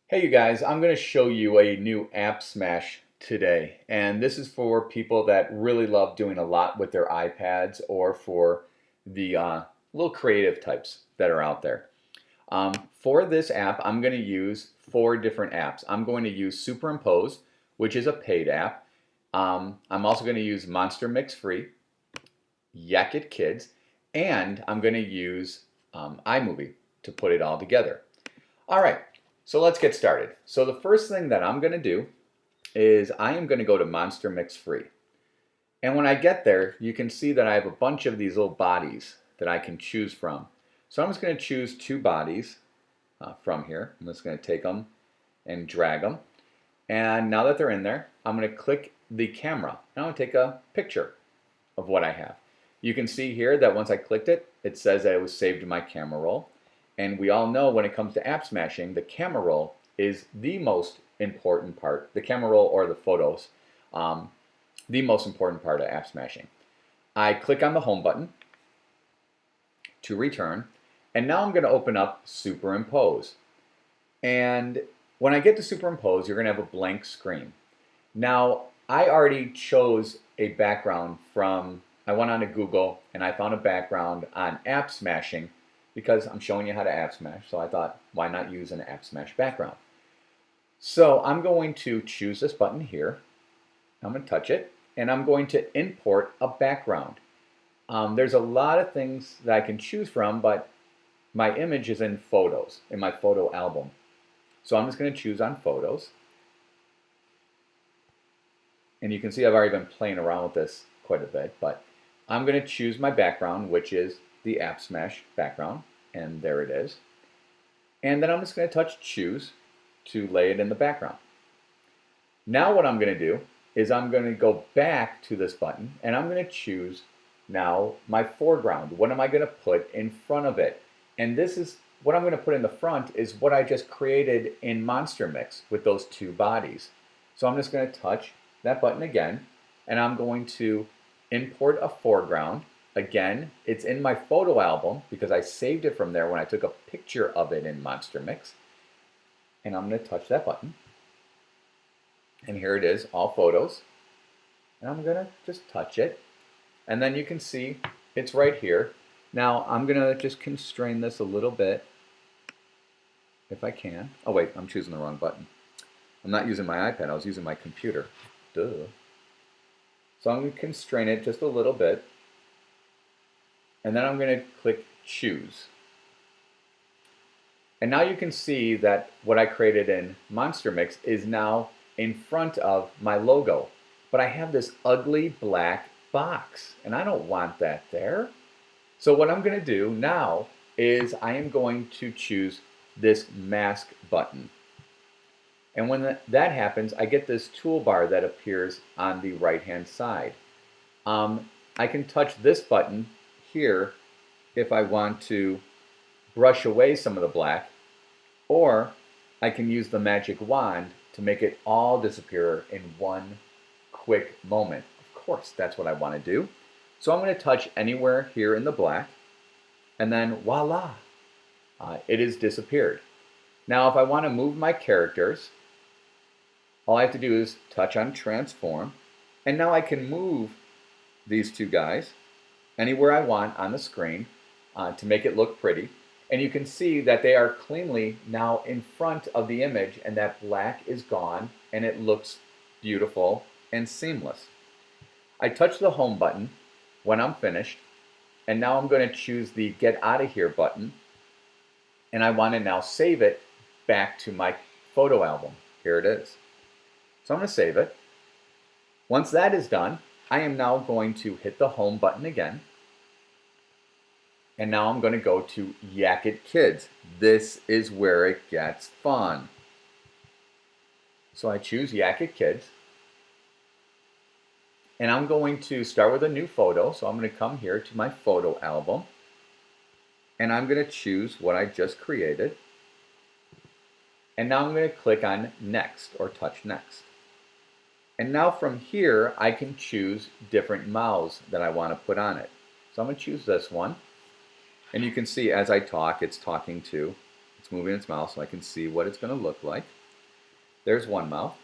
Hey you guys, I'm going to show you a new app smash today, and this is for people that really love doing a lot with their iPads or for the little creative types that are out there. For this app, I'm going to use four different apps. I'm going to use Superimpose, which is a paid app. I'm also going to use MonsterMixFree, YakitKids, and I'm going to use iMovie to put it all together. All right, so let's get started. So the first thing that I'm going to do is I am going to go to MonsterMixFree. And when I get there, you can see that I have a bunch of these little bodies that I can choose from. So I'm just going to choose two bodies from here. I'm just going to take them and drag them. And now that they're in there, I'm going to click the camera. And I'm going to take a picture of what I have. You can see here that once I clicked it, it says that it was saved to my camera roll. And we all know when it comes to app smashing, the camera roll is the most important part, the camera roll or the photos, the most important part of app smashing. I click on the home button to return, and now I'm going to open up Superimpose. And when I get to Superimpose, you're going to have a blank screen. Now, I already chose a background from, I went on to Google and I found a background on app smashing because I'm showing you how to app smash, so I thought, why not use an app smash background? So I'm going to choose this button here. I'm going to touch it, and I'm going to import a background. There's a lot of things that I can choose from, but my image is in photos, in my photo album. So I'm just going to choose on photos. And you can see I've already been playing around with this quite a bit, but I'm going to choose my background, which is the app smash background, and there it is. And then I'm just going to touch choose to lay it in the background. Now what I'm going to do is I'm going to go back to this button and I'm going to choose now my foreground. What am I going to put in front of it? And this is what I'm going to put in the front is what I just created in MonsterMix with those two bodies. So I'm just going to touch that button again, and I'm going to import a foreground. Again, it's in my photo album because I saved it from there when I took a picture of it in MonsterMix. And I'm going to touch that button. And here it is, all photos. And I'm going to just touch it. And then you can see it's right here. Now I'm going to just constrain this a little bit if I can. Oh wait, I'm choosing the wrong button. I'm not using my iPad, I was using my computer. Duh. So I'm going to constrain it just a little bit. And then I'm going to click choose. And now you can see that what I created in MonsterMix is now in front of my logo. But I have this ugly black box, and I don't want that there. So what I'm going to do now is I am going to choose this mask button. And when that happens, I get this toolbar that appears on the right-hand side. I can touch this button here if I want to brush away some of the black, or I can use the magic wand to make it all disappear in one quick moment. Of course, that's what I want to do. So I'm going to touch anywhere here in the black, and then voila, it has disappeared. Now if I want to move my characters, all I have to do is touch on transform, and now I can move these two guys anywhere I want on the screen to make it look pretty. And you can see that they are cleanly now in front of the image, and that black is gone and it looks beautiful and seamless. I touch the home button when I'm finished, and now I'm going to choose the get out of here button, and I want to now save it back to my photo album. Here it is. So I'm going to save it. Once that is done, I am now going to hit the home button again. And now I'm going to go to YakitKids. This is where it gets fun. So I choose YakitKids. And I'm going to start with a new photo. So I'm going to come here to my photo album. And I'm going to choose what I just created. And now I'm going to click on next or touch next. And now from here, I can choose different mouths that I want to put on it. So I'm going to choose this one. And you can see as I talk, it's talking to It's moving its mouth so I can see what it's going to look like. There's one mouth.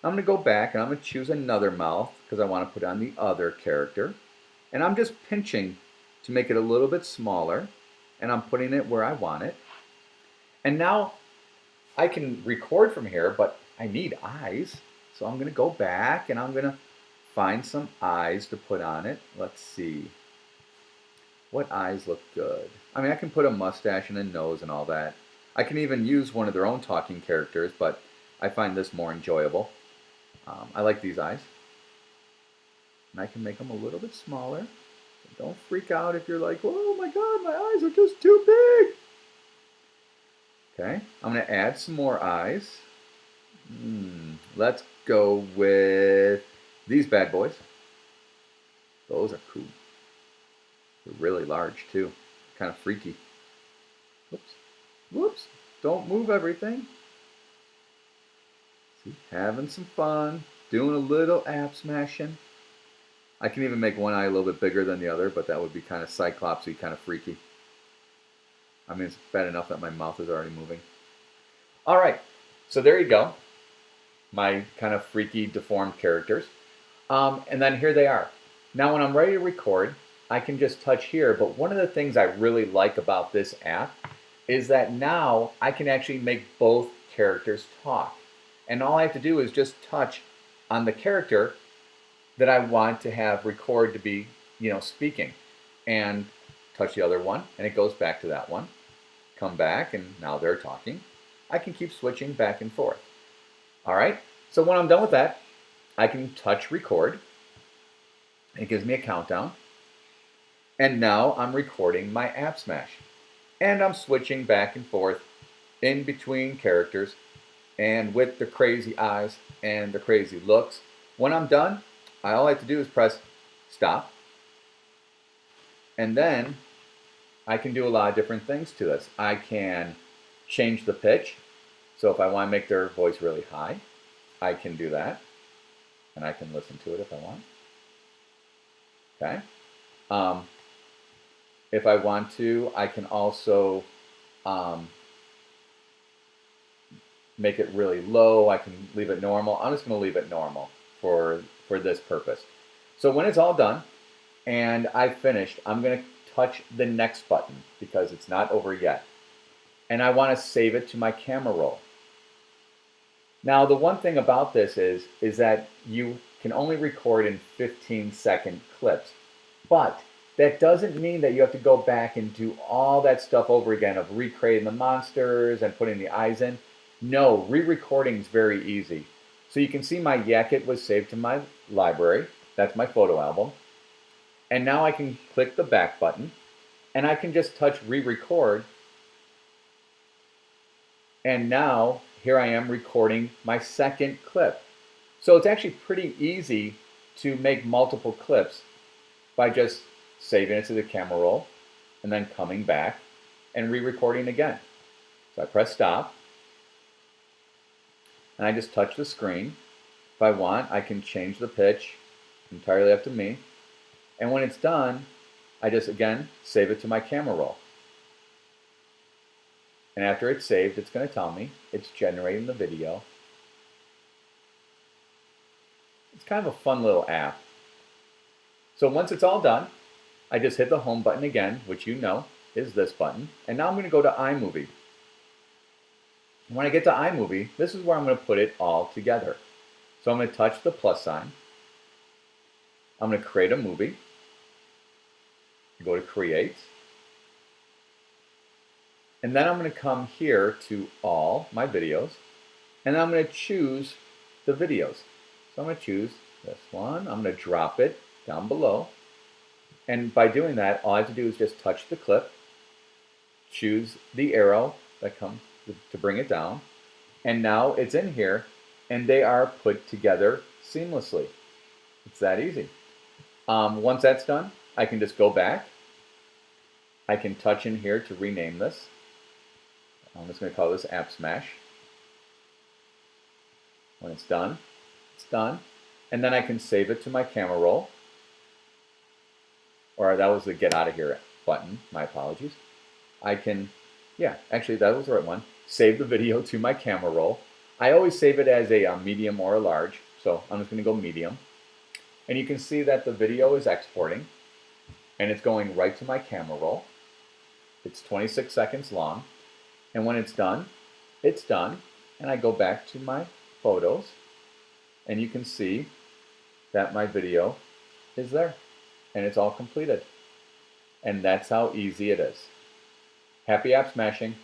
I'm going to go back and I'm going to choose another mouth because I want to put on the other character. And I'm just pinching to make it a little bit smaller, and I'm putting it where I want it. And now I can record from here, but I need eyes. So I'm going to go back and I'm going to find some eyes to put on it. Let's see. What eyes look good? I mean, I can put a mustache and a nose and all that. I can even use one of their own talking characters, but I find this more enjoyable. I like these eyes. And I can make them a little bit smaller. So don't freak out if you're like, oh my God, my eyes are just too big. Okay, I'm going to add some more eyes. Let's go with these bad boys. Those are cool. They're really large too. Kind of freaky. Whoops. Whoops. Don't move everything. See, having some fun. Doing a little app smashing. I can even make one eye a little bit bigger than the other, but that would be kind of cyclopsy, kind of freaky. I mean, it's bad enough that my mouth is already moving. All right, so there you go. My kind of freaky, deformed characters. And then here they are. Now when I'm ready to record, I can just touch here, but one of the things I really like about this app is that now I can actually make both characters talk. And all I have to do is just touch on the character that I want to have record to be, speaking. And touch the other one, and it goes back to that one. Come back, and now they're talking. I can keep switching back and forth. All right, so when I'm done with that, I can touch record. It gives me a countdown. And now I'm recording my app smash. And I'm switching back and forth in between characters and with the crazy eyes and the crazy looks. When I'm done, all I have to do is press stop. And then I can do a lot of different things to this. I can change the pitch. So if I want to make their voice really high, I can do that. And I can listen to it if I want. Okay. If I want to, I can also make it really low. I can leave it normal. I'm just going to leave it normal for this purpose. So when it's all done and I've finished, I'm going to touch the next button because it's not over yet. And I want to save it to my camera roll. Now the one thing about this is that you can only record in 15-second clips. But that doesn't mean that you have to go back and do all that stuff over again of recreating the monsters and putting the eyes in. No, re-recording is very easy. So you can see my Yakit was saved to my library. That's my photo album. And now I can click the back button and I can just touch re-record. And now here I am recording my second clip. So it's actually pretty easy to make multiple clips by just saving it to the camera roll and then coming back and re-recording again. So I press stop and I just touch the screen. If I want, I can change the pitch, entirely up to me. And when it's done, I just again save it to my camera roll. And after it's saved, it's going to tell me it's generating the video. It's kind of a fun little app. So once it's all done, I just hit the home button again, which you know is this button. And now I'm going to go to iMovie. When I get to iMovie, this is where I'm going to put it all together. So I'm going to touch the plus sign. I'm going to create a movie. Go to create. And then I'm going to come here to all my videos. And then I'm going to choose the videos. So I'm going to choose this one. I'm going to drop it down below. And by doing that, all I have to do is just touch the clip, choose the arrow that comes to bring it down, and now it's in here, and they are put together seamlessly. It's that easy. Once that's done, I can just go back. I can touch in here to rename this. I'm just going to call this App Smash. When it's done, it's done. And then I can save it to my camera roll. Or that was the get out of here button, my apologies. I can Yeah, actually that was the right one. Save the video to my camera roll. I always save it as a medium or a large, so I'm just going to go medium. And you can see that the video is exporting, and it's going right to my camera roll. It's 26 seconds long, and when it's done, and I go back to my photos, and you can see that my video is there, and it's all completed. And that's how easy it is. Happy app smashing!